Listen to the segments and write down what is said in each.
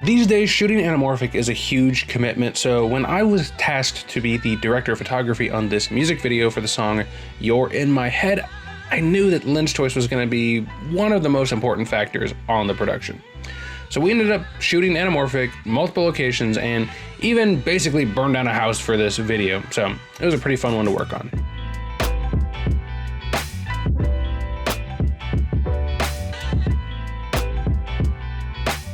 These days, shooting anamorphic is a huge commitment, so when I was tasked to be the director of photography on this music video for the song You're in My Head, I knew that lens choice was going to be one of the most important factors on the production. So we ended up shooting anamorphic, multiple locations, and even basically burned down a house for this video, so it was a pretty fun one to work on.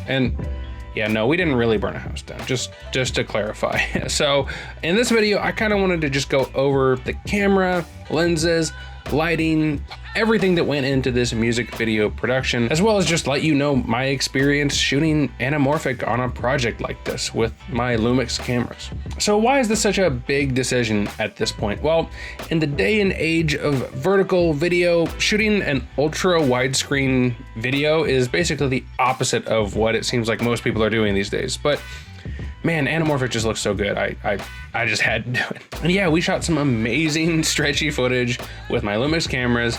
And yeah, no, we didn't really burn a house down, just to clarify. So in this video, I kind of wanted to just go over the camera, lenses, lighting, everything that went into this music video production, as well as just let you know my experience shooting anamorphic on a project like this with my Lumix cameras. So why is this such a big decision at this point? Well, in the day and age of vertical video, shooting an ultra widescreen video is basically the opposite of what it seems like most people are doing these days. But man, anamorphic just looks so good. I just had to do it. And yeah, we shot some amazing stretchy footage with my Lumix cameras,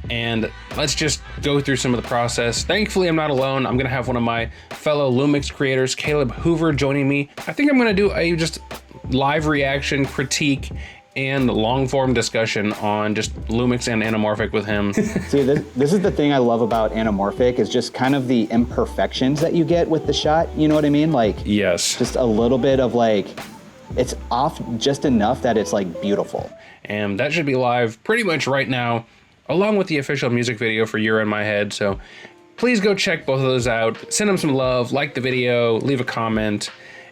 and let's just go through some of the process. Thankfully, I'm not alone. I'm gonna have one of my fellow Lumix creators, Caleb Hoover, joining me. I think I'm gonna do a just live reaction, critique, and long form discussion on just Lumix and anamorphic with him. See, this is the thing I love about anamorphic, is just kind of the imperfections that you get with the shot. You know what I mean? Like, yes, just a little bit of like, it's off just enough that it's like beautiful. And that should be live pretty much right now, along with the official music video for You're in My Head. So please go check both of those out. Send them some love, like the video, leave a comment,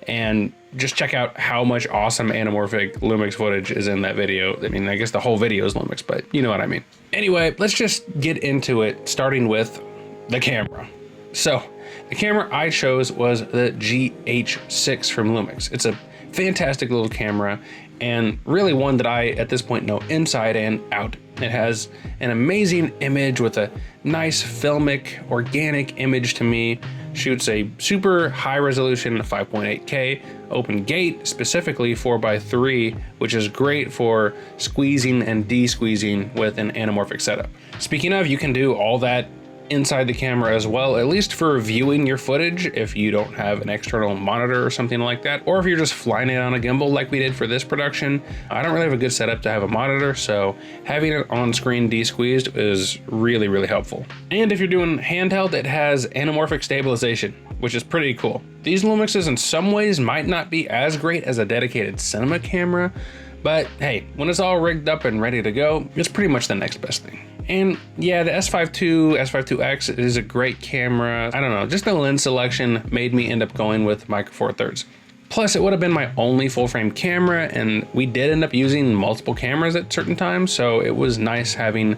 and just check out how much awesome anamorphic Lumix footage is in that video. I mean, I guess the whole video is Lumix, but you know what I mean. Anyway, let's just get into it, starting with the camera. So the camera I chose was the GH6 from Lumix. It's a fantastic little camera, and really one that I, at this point, know inside and out. It has an amazing image with a nice filmic, organic image to me. Shoots a super high resolution 5.8K open gate, specifically 4x3, which is great for squeezing and de-squeezing with an anamorphic setup. Speaking of, you can do all that inside the camera as well, at least for viewing your footage if you don't have an external monitor or something like that, or if you're just flying it on a gimbal like we did for this production. I don't really have a good setup to have a monitor, so having it on screen de-squeezed is really, really helpful. And if you're doing handheld, it has anamorphic stabilization, which is pretty cool. These Lumixes in some ways might not be as great as a dedicated cinema camera, but hey, when it's all rigged up and ready to go, it's pretty much the next best thing. And yeah, the S5 II is a great camera. I don't know, just the lens selection made me end up going with Micro Four Thirds. Plus, it would have been my only full frame camera, and we did end up using multiple cameras at certain times, so it was nice having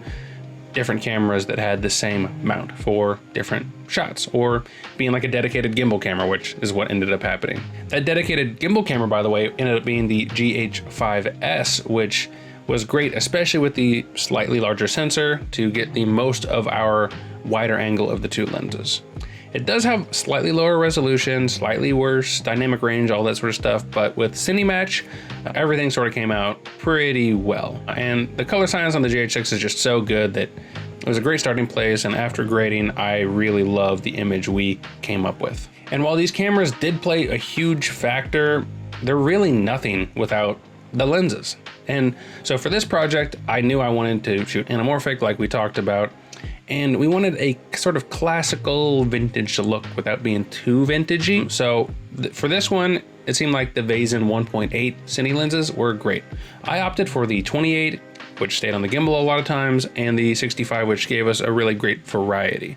different cameras that had the same mount for different shots, or being like a dedicated gimbal camera, which is what ended up happening. That dedicated gimbal camera, by the way, ended up being the GH5S, which was great, especially with the slightly larger sensor to get the most of our wider angle of the two lenses. It does have slightly lower resolution, slightly worse dynamic range, all that sort of stuff, but with Cinematch, everything sort of came out pretty well. And the color science on the GH6 is just so good that it was a great starting place, and after grading, I really love the image we came up with. And while these cameras did play a huge factor, they're really nothing without the lenses. And so for this project, I knew I wanted to shoot anamorphic like we talked about, and we wanted a sort of classical vintage look without being too vintagey. So for this one, it seemed like the Vazen 1.8 Cine lenses were great. I opted for the 28, which stayed on the gimbal a lot of times, and the 65, which gave us a really great variety.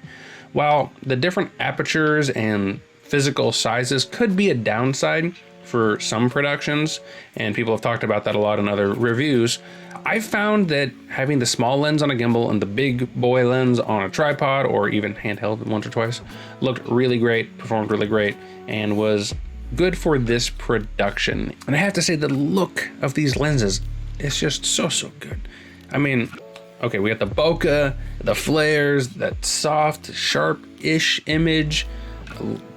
While the different apertures and physical sizes could be a downside for some productions, and people have talked about that a lot in other reviews, I found that having the small lens on a gimbal and the big boy lens on a tripod, or even handheld once or twice, looked really great, performed really great, and was good for this production. And I have to say, the look of these lenses is just so good. I mean, okay, we got the bokeh, the flares, that soft, sharp-ish image,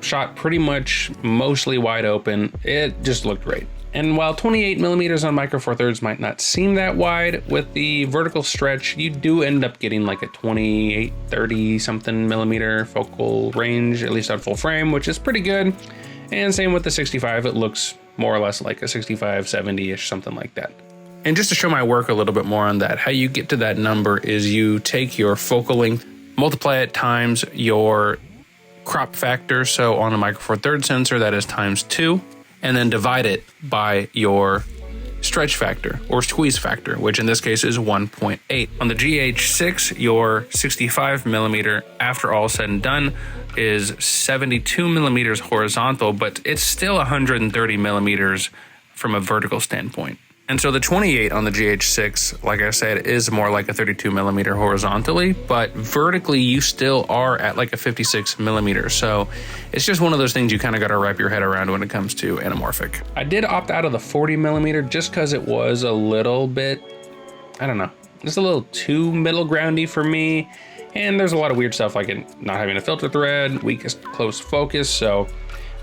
shot pretty much mostly wide open. It just looked great. And while 28 millimeters on Micro Four Thirds might not seem that wide, with the vertical stretch, you do end up getting like a 28, 30 something millimeter focal range, at least on full frame, which is pretty good. And same with the 65, it looks more or less like a 65, 70-ish, something like that. And just to show my work a little bit more on that, how you get to that number is you take your focal length, multiply it times your crop factor. So on a Micro Four Thirds sensor, that is ×2, and then divide it by your stretch factor or squeeze factor, which in this case is 1.8. On the GH6, your 65 millimeter, after all said and done, is 72 millimeters horizontal, but it's still 130 millimeters from a vertical standpoint. And so the 28 on the GH6, like I said, is more like a 32 millimeter horizontally, but vertically you still are at like a 56 millimeter. So it's just one of those things you kind of got to wrap your head around when it comes to anamorphic. I did opt out of the 40 millimeter just because it was a little bit, I don't know, just a little too middle groundy for me. And there's a lot of weird stuff like it not having a filter thread, weakest close focus. So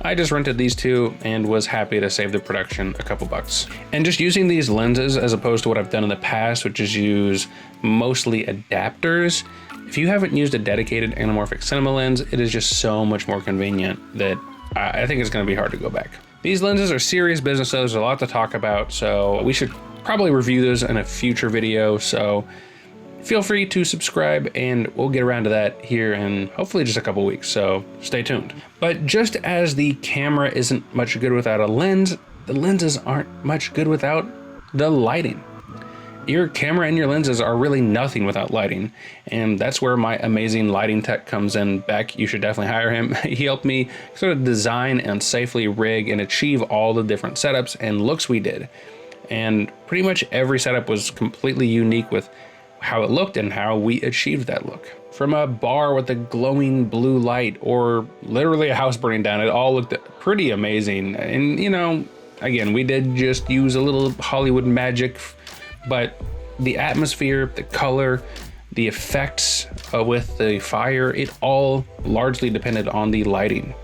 I just rented these two and was happy to save the production a couple bucks. And just using these lenses as opposed to what I've done in the past, which is use mostly adapters. If you haven't used a dedicated anamorphic cinema lens, it is just so much more convenient that I think it's gonna be hard to go back. These lenses are serious business, so there's a lot to talk about. So we should probably review those in a future video. So feel free to subscribe and we'll get around to that here in hopefully just a couple weeks, so stay tuned. But just as the camera isn't much good without a lens, the lenses aren't much good without the lighting. Your camera and your lenses are really nothing without lighting, and that's where my amazing lighting tech comes in. Beck, you should definitely hire him. He helped me sort of design and safely rig and achieve all the different setups and looks we did. And pretty much every setup was completely unique with how it looked and how we achieved that look. From a bar with a glowing blue light or literally a house burning down, it all looked pretty amazing. And you know, again, we did just use a little Hollywood magic, but the atmosphere, the color, the effects with the fire, it all largely depended on the lighting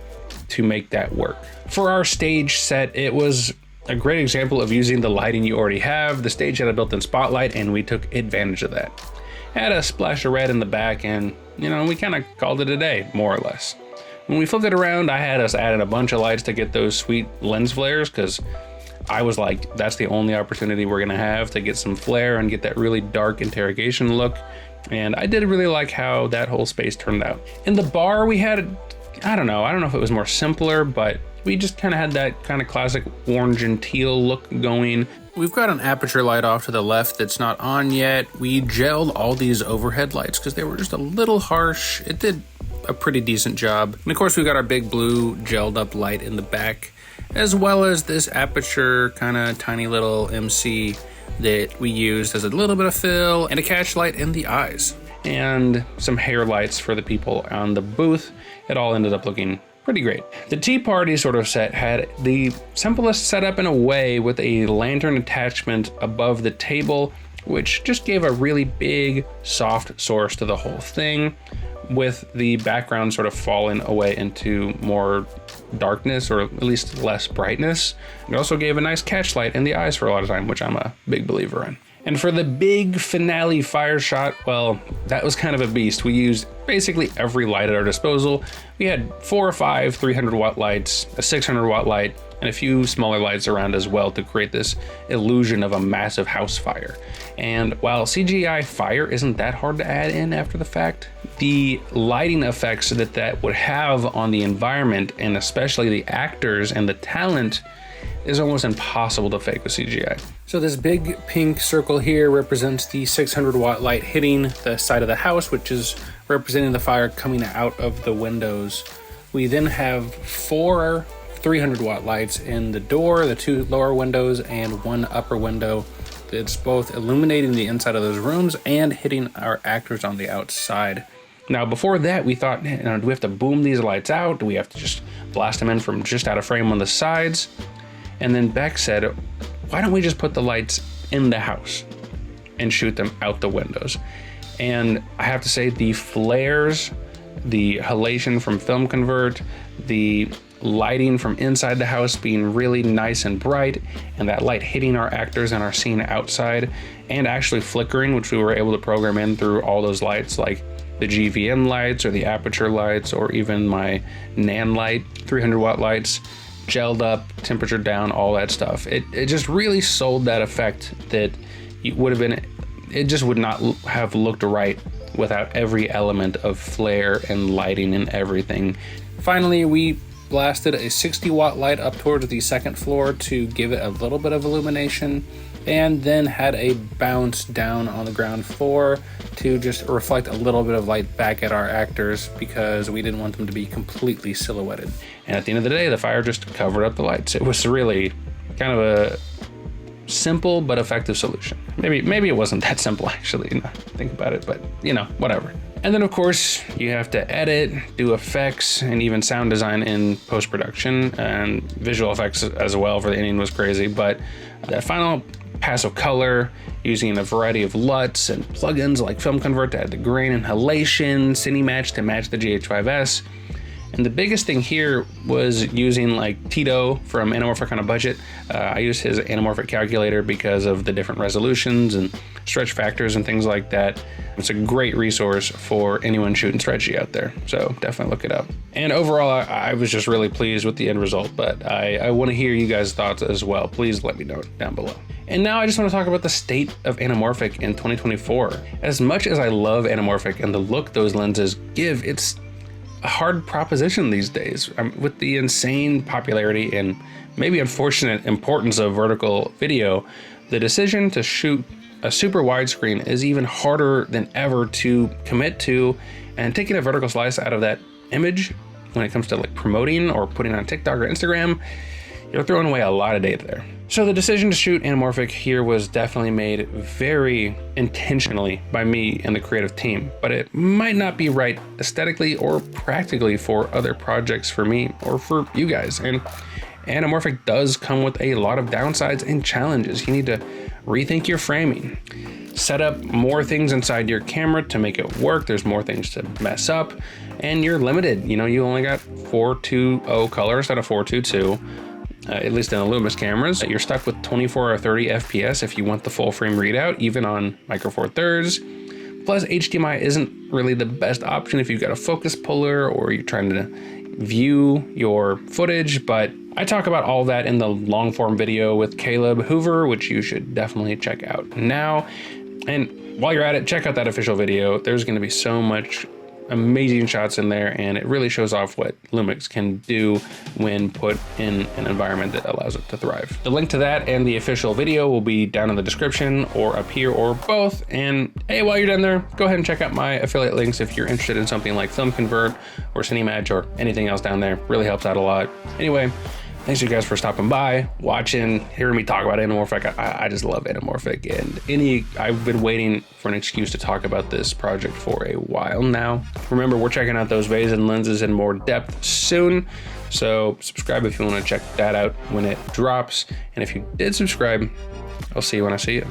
to make that work. For our stage set, it was a great example of using the lighting you already have. The stage had a built-in spotlight and we took advantage of that. Had a splash of red in the back and, you know, we kind of called it a day, more or less. When we flipped it around, I had us add in a bunch of lights to get those sweet lens flares because I was like, that's the only opportunity we're gonna have to get some flare and get that really dark interrogation look. And I did really like how that whole space turned out. In the bar we had, I don't know if it was more simpler, but we just kind of had that kind of classic orange and teal look going. We've got an aperture light off to the left that's not on yet. We gelled all these overhead lights because they were just a little harsh. It did a pretty decent job. And of course, we got our big blue gelled up light in the back, as well as this aperture kind of tiny little MC that we used as a little bit of fill and a catch light in the eyes. And some hair lights for the people on the booth. It all ended up looking pretty great. The tea party sort of set had the simplest setup in a way, with a lantern attachment above the table, which just gave a really big soft source to the whole thing, with the background sort of falling away into more darkness, or at least less brightness. It also gave a nice catch light in the eyes for a lot of time, which I'm a big believer in. And for the big finale fire shot, well, that was kind of a beast. We used basically every light at our disposal. We had 4 or 5 300-watt lights, a 600-watt light, and a few smaller lights around as well to create this illusion of a massive house fire. And while CGI fire isn't that hard to add in after the fact, the lighting effects that would have on the environment, and especially the actors and the talent, is almost impossible to fake with CGI. So this big pink circle here represents the 600-watt light hitting the side of the house, which is representing the fire coming out of the windows. We then have 4 300-watt lights in the door, the 2 lower windows, and 1 upper window. It's both illuminating the inside of those rooms and hitting our actors on the outside. Now, before that, we thought, do we have to boom these lights out? Do we have to just blast them in from just out of frame on the sides? And then Beck said, why don't we just put the lights in the house and shoot them out the windows? And I have to say, the flares, the halation from Film Convert, the lighting from inside the house being really nice and bright, and that light hitting our actors and our scene outside, and actually flickering, which we were able to program in through all those lights, like the GVM lights or the aperture lights, or even my NAN light, 300-watt lights. gelled up, temperature down, all that stuff. It just really sold that effect that it just would not have looked right without every element of flare and lighting and everything. Finally, we blasted a 60-watt light up towards the second floor to give it a little bit of illumination, and then had a bounce down on the ground floor to just reflect a little bit of light back at our actors because we didn't want them to be completely silhouetted. And at the end of the day, the fire just covered up the lights. It was really kind of a simple but effective solution. Maybe it wasn't that simple actually, now think about it, but you know, whatever. And then of course you have to edit, do effects, and even sound design in post-production, and visual effects as well for the ending was crazy. But that final pass of color, using a variety of LUTs and plugins like Film Convert to add the grain and halation, Cinematch to match the GH5S. And the biggest thing here was using like Tito from Anamorphic on a budget. I used his Anamorphic calculator because of the different resolutions and stretch factors and things like that. It's a great resource for anyone shooting stretchy out there, so definitely look it up. And overall, I was just really pleased with the end result, but I want to hear you guys' thoughts as well. Please let me know down below. And now I just want to talk about the state of Anamorphic in 2024. As much as I love Anamorphic and the look those lenses give, it's a hard proposition these days. With the insane popularity and maybe unfortunate importance of vertical video, the decision to shoot a super widescreen is even harder than ever to commit to, and taking a vertical slice out of that image when it comes to like promoting or putting on TikTok or Instagram, you're throwing away a lot of data there. So the decision to shoot Anamorphic here was definitely made very intentionally by me and the creative team, but it might not be right aesthetically or practically for other projects for me or for you guys. And Anamorphic does come with a lot of downsides and challenges. You need to rethink your framing, set up more things inside your camera to make it work. There's more things to mess up, and you're limited. You know, you only got 420 color instead of 422. At least in the Lumix cameras. You're stuck with 24 or 30 FPS if you want the full frame readout, even on Micro Four Thirds. Plus, HDMI isn't really the best option if you've got a focus puller or you're trying to view your footage, but I talk about all that in the long form video with Caleb Hoover, which you should definitely check out now. And while you're at it, check out that official video. There's going to be so much amazing shots in there, and it really shows off what Lumix can do when put in an environment that allows it to thrive. The link to that and the official video will be down in the description or up here or both. And hey, while you're down there, go ahead and check out my affiliate links if you're interested in something like Film Convert or Cinematch or anything else down there. Really helps out a lot. Anyway, thanks you guys for stopping by, watching, hearing me talk about Anamorphic. I just love Anamorphic, and I've been waiting for an excuse to talk about this project for a while now. Remember, we're checking out those Vazen lenses in more depth soon, so subscribe if you want to check that out when it drops. And if you did subscribe, I'll see you when I see you.